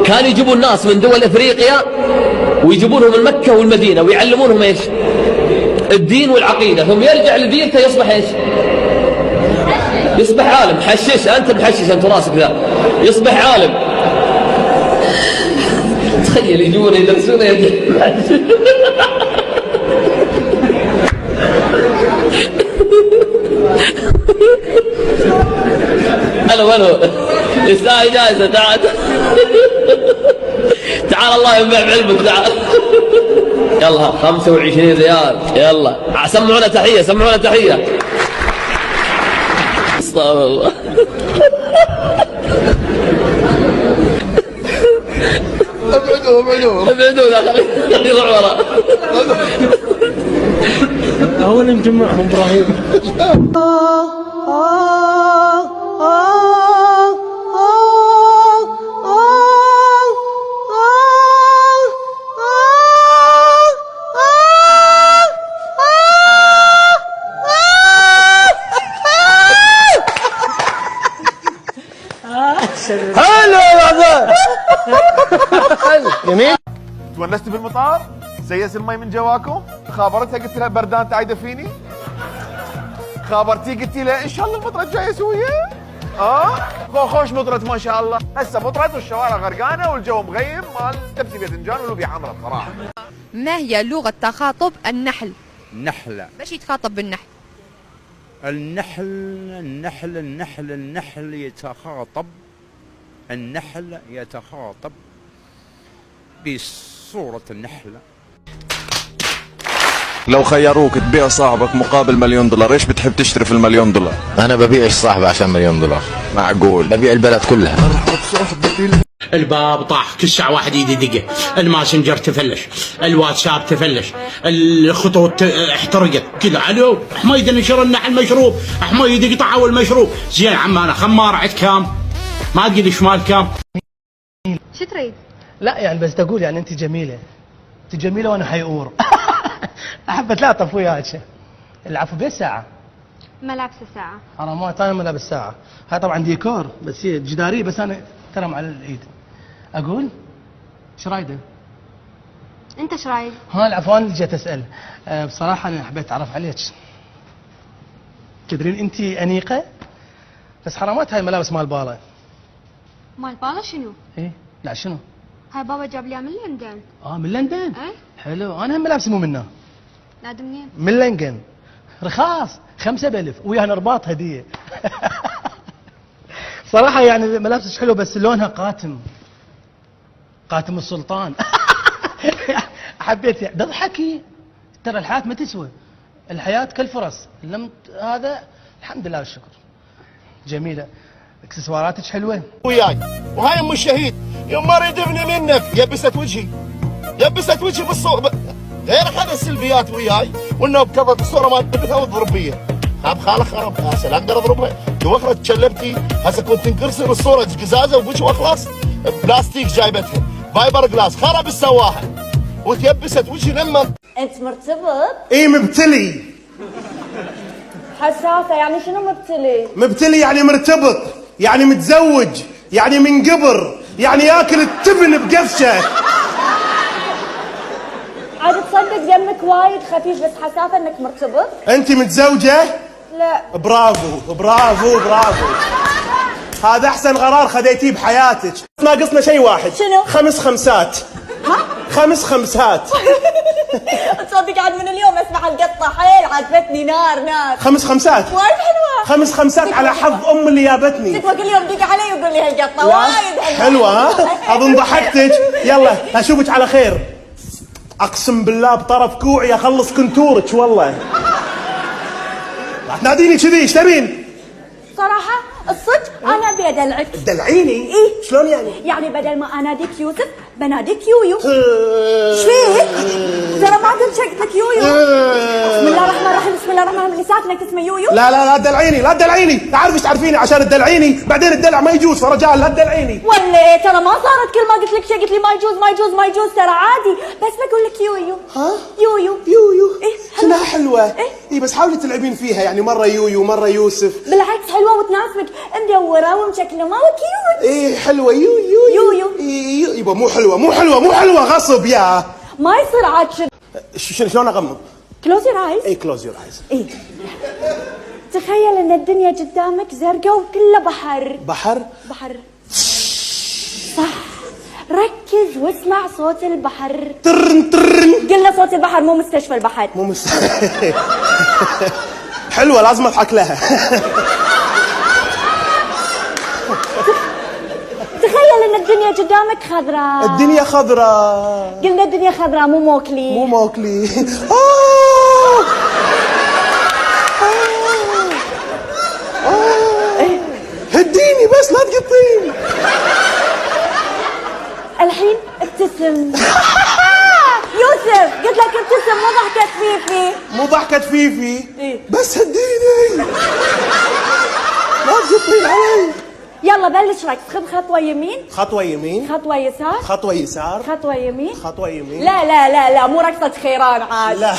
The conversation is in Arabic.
كانوا يجيبون ناس من دول افريقيا ويجيبونهم من مكة والمدينة ويعلمونهم ايش؟ الدين والعقيدة، ثم يرجع لدينته يصبح ايش؟ يصبح عالم. حشش انت، محشش انت راسك ذا، يصبح عالم. تخيل يجون يدرسونه هلا يستاهل جائزة. تعال تعال الله ينفع بعلمك. تعال يلا 25 ريال. يلا سمعونا تحية، سمعونا تحية. استغفر الله. ابعدوا لا خليه يروح ورا. أولا نجمعهم إبراهيم. حلو والله. جميل. تونست بالمطار؟ سيس المي من جواكم؟ خابرتها قلت لها بردان تعيده فيني؟ خابرتي قلت لها ان شاء الله المطره الجايه سويه؟ خوش مطرت ما شاء الله. هسه مطرت والشوارع غرقانه والجو مغيم مال تبسي باذنجان ولوبيا حمراء بصراحه. ما هي لغة تخاطب النحل؟ نحلة. باش يتخاطب بالنحل؟ النحل يتخاطب. النحل يتخاطب بصورة النحلة. لو خيروك تبيع صاحبك مقابل $1,000,000 ايش بتحب تشتري في $1,000,000؟ انا ببيعش صاحبي عشان $1,000,000. معقول؟ ببيع البلد كلها. الباب طاح، كل ساعة واحد يدقه، الماسنجر تفلش، الواتساب تفلش، الخطوط احترقت كذا. الو حميد نشر النحل مشروب، حميد يقطع اول مشروب. زين عم انا خمار عد كام؟ ما تقول ايش مال كام؟ شو تريد؟ لا يعني بس تقول يعني انت جميله، انت جميله وانا حيقور. احب اتلاطف وياك. العفو بالساعه. ما لابسه ساعة. حرامات انا ما لابس ساعه. هاي طبعا ديكور بس هي جداريه، بس انا ترم على الايد. اقول ايش رايده؟ انت ايش رايد؟ ها العفو انا اللي جيت اسال. بصراحه انا حبيت اتعرف عليك. تدرين انت انيقه بس حرامات هاي ملابس مال بالا. مال بالا شنو؟ ايه لا شنو؟ هاي بابا جاب لي من لندن. من لندن؟ ايه حلو. انا هم ملابسي مو منه. لا منين؟ من لندن. رخاص 5 بلف وياها رباط هديه. صراحه يعني ملابسك حلو بس لونها قاتم، قاتم السلطان. حبيت يعني تضحكي. ترى الحياه ما تسوى، الحياه كالفرس. لم هذا الحمد لله والشكر. جميله. اكسسواراتك حلوه. وياي وهاي ام الشهيد يوم ما اريد ابني منك يبست وجهي، يبست وجهي بالصوره. غير هذا السلبيات وياي وانه بكفت الصوره ما تبثها وتضرب بيا. خاب خالك خرب هسه لا اقدر اضربها. توخرت تشلبتي هسه كنت تنكسر الصوره قزازه وبوجه واخلص. بلاستيك جايبتها فايبر جلاس خرب السواحه وتيبست وجهي لما. انت مرتبط؟ اي مبتلي. حساسه يعني شنو مبتلي؟ مبتلي يعني مرتبط، يعني متزوج، يعني من قبر، يعني ياكل التبن بقفشه. عاد تصدق دمك وايد خفيف بس حسافه انك مرتبط؟ انت متزوجه؟ لا. برافو برافو برافو. هذا احسن قرار خذيتيه بحياتك. ناقصنا شيء واحد. شنو؟ 5 خمسات. ها؟ 5 خمسات. تصدق عاد من اليوم اسمع القطه حيل عجبتني. نار نار. 5 خمسات. وايد حلوه. 5 خمسات على حظ اللي جابتني. تكفى كل يوم دق علي ويقول لي هالقطه وايد حلوه. ها؟ اظن ضحكتك. يلا اشوفك على خير. اقسم بالله بطرف كوعي اخلص كنتورك والله. راح تناديني كذي ايش تبين؟ صراحه الصدق انا ابي ادلعك. تدلعيني؟ ايه. شلون يعني؟ يعني بدل ما اناديك يوسف بناديك يويو. ايش فيك؟ ترى ما قلت شيء قلت لك يويو. بسم الله الرحمن الرحيم. بسم الله الرحمن الرحيم. لساتك اسمه يويو. لا لا لا تدلعيني لا تدلعيني. تعرف ايش تعرفيني عشان تدلعيني بعدين الدلع ما يجوز فرجال. لا تدلعيني. ولا ايه؟ ترى ما صارت كل ما قلت لك شيء قلت لي ما يجوز ما يجوز ما يجوز. ترى عادي بس بقول لك يويو. ها؟ يويو. يويو. ايه شنها حلوه. ايه؟ اي بس حاولي تلعبين فيها يعني مره يويو مره يوسف. بالعكس حلوه وتناسبك. مدوره ومشكله ما كيوت. ايه حلوه يويو. يويو. يو يبا مو حلوه غصب يا. ما يصير عاد شلون اغمض؟ كلوز يور ايز. اي كلوز يور ايز. اي تخيل ان الدنيا قدامك زرقاء وكله بحر. صح، ركز واسمع صوت البحر. ترن قلنا صوت البحر مو مستشفى البحر. حلوه لازم اضحك لها. تخيل ان الدنيا قدامك خضراء. الدنيا خضراء. قلنا الدنيا خضراء مو موكلي. هديني بس لا تقطيني. الحين ابتسم. يوسف قلت لك ابتسم مو ضحكة فيفي. إيه؟ بس هديني لا تقطين علي. يلا بلش ركز. خذ خطوة يمين، خطوة يسار، خطوة يمين. خطوة يمين. لا مو رقصة خيران عاد. لا